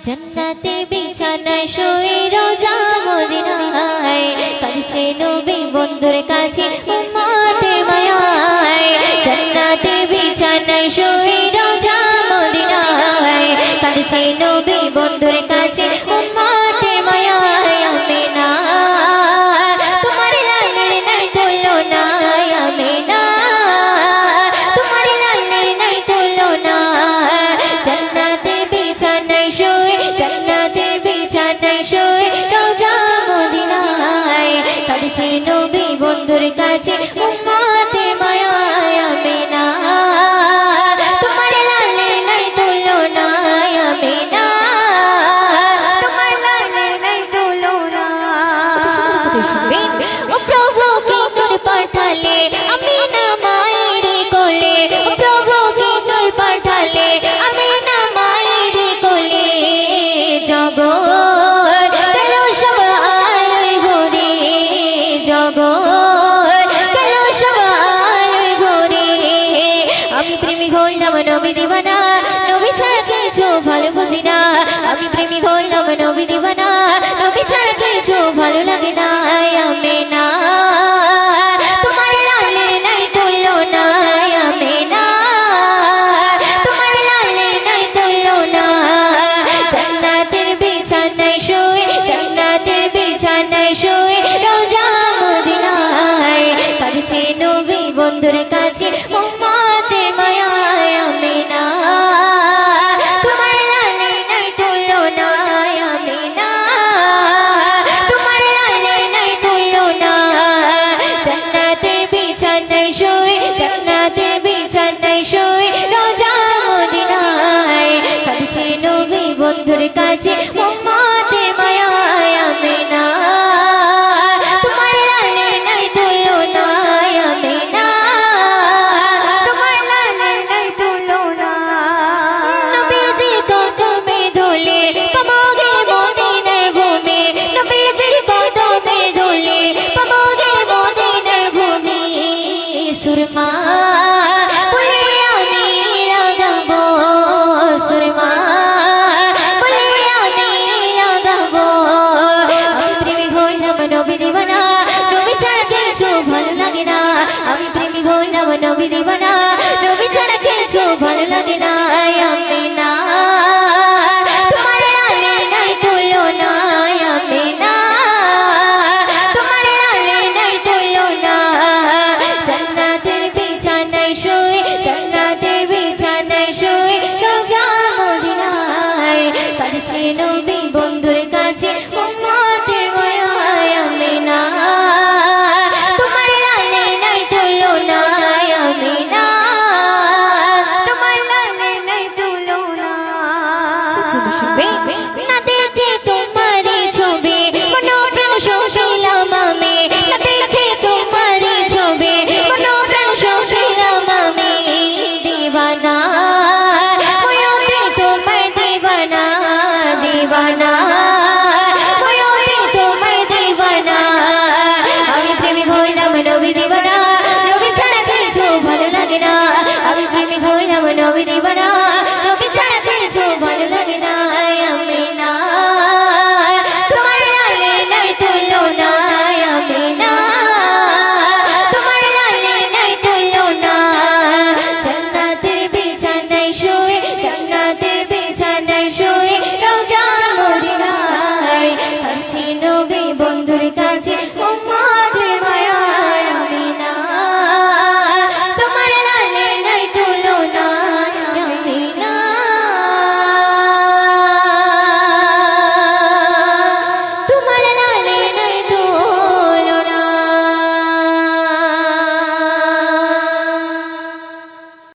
जन्नते बिछानाय शुए रोजा मदिनाय काছে নবী বন্ধুর কাছে উম্মতের মায়ায় जन्नते बिछानाय शुए रोजा मदिनाय काছে নবী বন্ধুর কাছে উম্মতের মায়ায় আমিনা তোমার লালের নাই তুলনা আমিনা তোমার লালের নাই তুলনা जन्नते बिछानाय शुए जन्नते बिछानाय शुए रोजा मदिनाय কাছে নবী বন্ধুর কাছে উম্মতের মায়ায় আমিনা তোমার লালের নাই তুলনা আমিনা তোমার লালের নাই তুলনা ও প্রভু কি নূর পাঠালে আমিনা মায়ের কোলে ও প্রভু কি নূর পাঠালে আমিনা মায়ের কোলে জগৎ গেল সব আলোয় ভরে জগৎ গেল সব আলোয় ভরে আমি প্রেমিক হলাম নবী দিবানা নবী ছাড়া কিছু ভালো বুঝি না আমি প্রেমিক হলাম নবী দিবানা নবী ছাড়া কিছু ভালো লাগে না আমিনা তোমার লালের নাই তুলনা আমিনা তোমার লালের নাই তুলনা জান্নাতের বিছানায় শুয়ে জান্নাতের বিছানায় শুয়ে রোজা মদিনায় কাছে নবী বন্ধুর কাছে উম্মতের মায়ায় আমিনা তোমার লালের নাই তুলনা আমিনা তোমার লালের নাই তুলনা জান্নাতের বিছানায় শুয়ে জান্নাতের বিছানায় শুয়ে রোজা মদিনায় কাছে নবী বন্ধুর কাছে উম্মতের মায়ায় আমিনা তোমার লালের নাই তুলনা আমিনা তোমার লালের নাই তুলনা নবীজির কদমে ধুলে পাবগে মদিনার ভূমি নবীজির কদমে ধুলে পাবগে মদিনার ভূমি সুরমা বলে আমি লাগাবো সুরমা বলে আমি লাগাবো আমি প্রেমিক হলাম নবী দিবানা নবী ছাড়া কিছু ভালো লাগে না আমি প্রেমিক হলাম নবী দিবানা নবী ছাড়া কিছু ভালো লাগে না আমিনা তোমার লালের নাই তুলনা আমিনা তোমার লালের নাই তুলনা জান্নাতের বিছানায় শুয়ে জান্নাতের বিছানায় শুয়ে রোজা মদিনায় কাছে নবী বন্ধুর কাছে উম্মতের মায়ায় আমিনা তোমার লালের নাই তুলনা আমিনা তোমার লালের নাই তুলনা